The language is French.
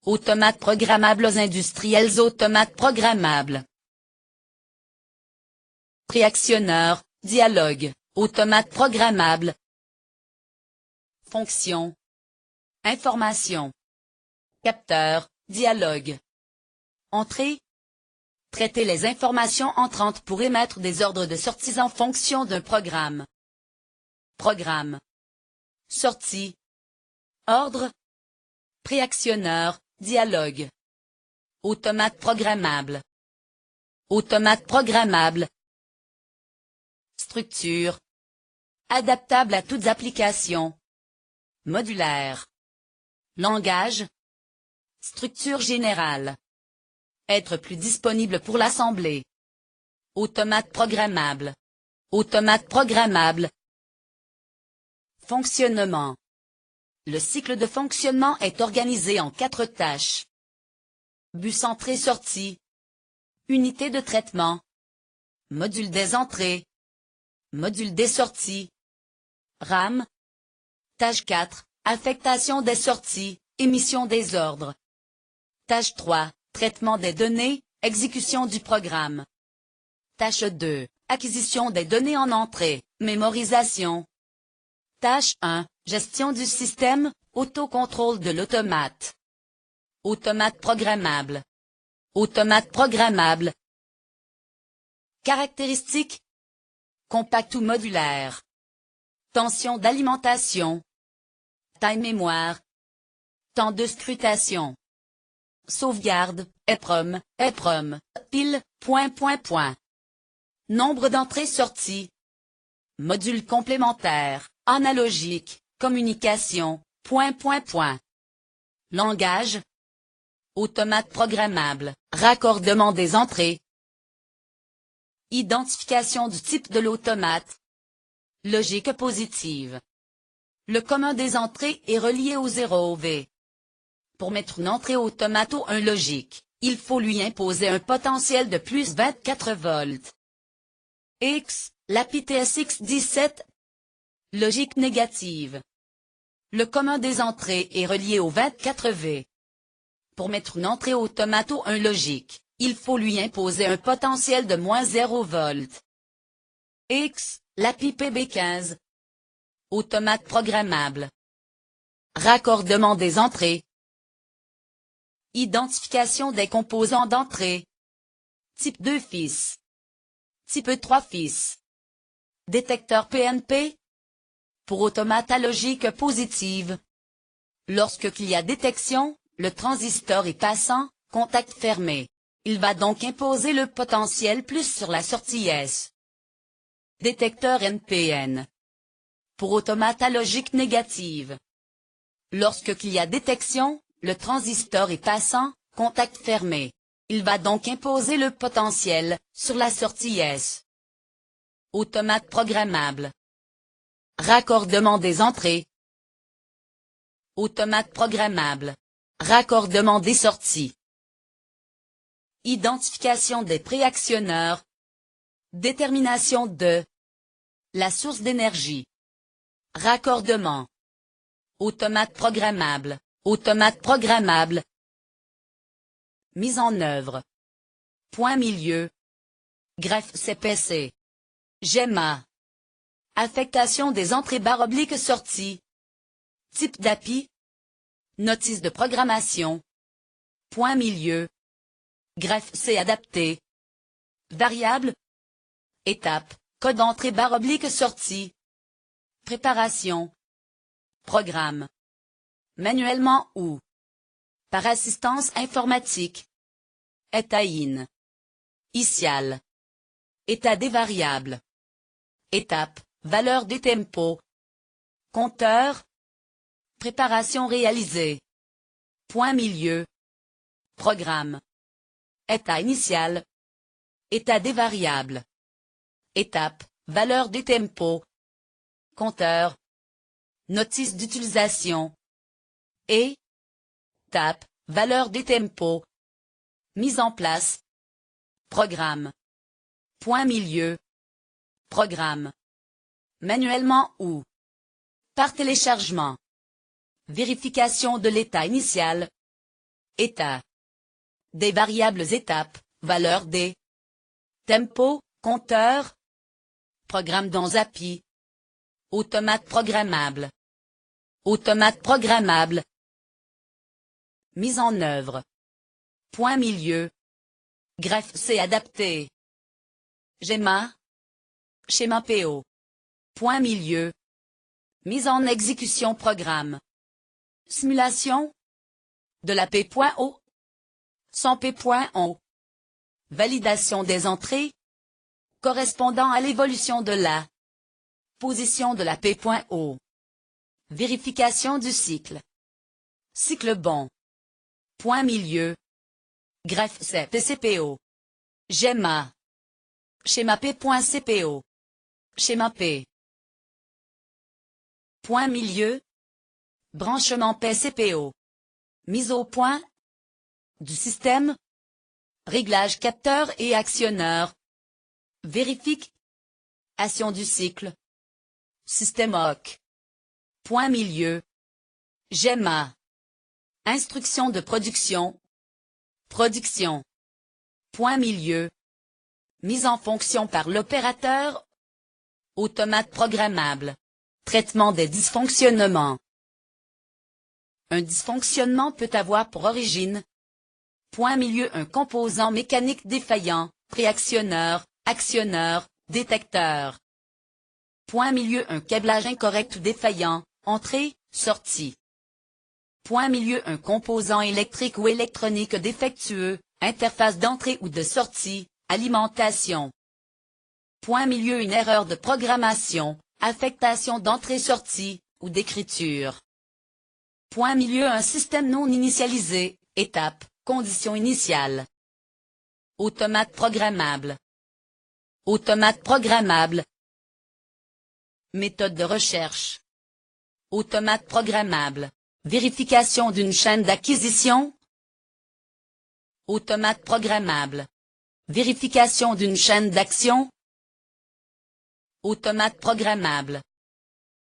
Automates programmables industriels. Automates programmables. Préactionneur, dialogue, automate programmable. Fonction. Information. Capteur, dialogue. Entrée. Traiter les informations entrantes pour émettre des ordres de sortie en fonction d'un programme. Programme. Sortie. Ordre. Préactionneur, dialogue. Automate programmable. Automate programmable. Structure. Adaptable à toutes applications. Modulaire. Langage. Structure générale. Être plus disponible pour l'assemblée. Automate programmable. Automate programmable. Fonctionnement. Le cycle de fonctionnement est organisé en 4 tâches. Bus entrée-sortie. Unité de traitement. Module des entrées. Module des sorties. RAM. Tâche 4, affectation des sorties, émission des ordres. Tâche 3, traitement des données, exécution du programme. Tâche 2, acquisition des données en entrée, mémorisation. Tâche 1, gestion du système, autocontrôle de l'automate. Automate programmable. Automate programmable. Caractéristiques. Compact ou modulaire. Tension d'alimentation. Taille mémoire. Temps de scrutation. Sauvegarde, EPROM, pile, ... Nombre d'entrées-sorties. Module complémentaire, analogique, communication, ... Langage. Automate programmable, raccordement des entrées. Identification du type de l'automate. Logique positive. Le commun des entrées est relié au 0V. Pour mettre une entrée automate ou un logique, il faut lui imposer un potentiel de plus 24 volts. X, la PTSX17. Logique négative. Le commun des entrées est relié au 24V. Pour mettre une entrée automate ou un logique, il faut lui imposer un potentiel de moins 0 volts. X, la PB15. Automate programmable. Raccordement des entrées. Identification des composants d'entrée. Type 2 fils. Type 3 fils. Détecteur PNP. Pour automate à logique positive. Lorsqu'il y a détection, le transistor est passant, contact fermé. Il va donc imposer le potentiel plus sur la sortie S. Détecteur NPN. Pour automate à logique négative. Lorsqu'il y a détection, le transistor est passant, contact fermé. Il va donc imposer le potentiel sur la sortie S. Automate programmable. Raccordement des entrées. Automate programmable. Raccordement des sorties. Identification des préactionneurs. Détermination de la source d'énergie. Raccordement. Automate programmable. Automate programmable. Mise en œuvre. Point milieu. Greffe CPC. GEMA. Affectation des entrées barre oblique sortie. Type d'API. Notice de programmation. Point milieu. Greffe C adapté. Variable. Étape. Code entrée barre oblique sortie. Préparation. Programme. Manuellement ou par assistance informatique. État in. Initial. État des variables. Étape. Valeur des tempos. Compteur. Préparation réalisée. Point milieu. Programme. État initial. État des variables. Étape. Valeur des tempos. Compteur. Notice d'utilisation. Étape. Valeur des tempos. Mise en place. Programme. Point milieu. Programme. Manuellement ou par téléchargement. Vérification de l'état initial. état. Des variables étapes, valeur des. Tempo, compteur. Programme dans Zapier. Automate programmable. Automate programmable. Mise en œuvre. Point milieu. Greffe C adapté. Schéma. Schéma PO. Point milieu. Mise en exécution programme. Simulation. De la P.O. Sans P.O. Validation des entrées. Correspondant à l'évolution de la position de la P.O. Vérification du cycle. Cycle bon. Point milieu. Greffe C PCPO. Schéma. Schéma P.CPO. Schéma P. Point milieu. Branchement PCPO. Mise au point. Du système. Réglage capteur et actionneur. Vérification du cycle. Système OC. Point milieu. Schéma. Instruction de production. Production. Point milieu. Mise en fonction par l'opérateur. Automate programmable. Traitement des dysfonctionnements. Un dysfonctionnement peut avoir pour origine. Point milieu un composant mécanique défaillant, préactionneur, actionneur, détecteur. Point milieu un câblage incorrect ou défaillant, entrée, sortie. Point milieu un composant électrique ou électronique défectueux, interface d'entrée ou de sortie, alimentation. Point milieu une erreur de programmation, affectation d'entrée-sortie, ou d'écriture. Point milieu un système non initialisé, étape, condition initiale. Automate programmable. Automate programmable. Méthode de recherche. Automate programmable. Vérification d'une chaîne d'acquisition. Automate programmable. Vérification d'une chaîne d'action. Automate programmable.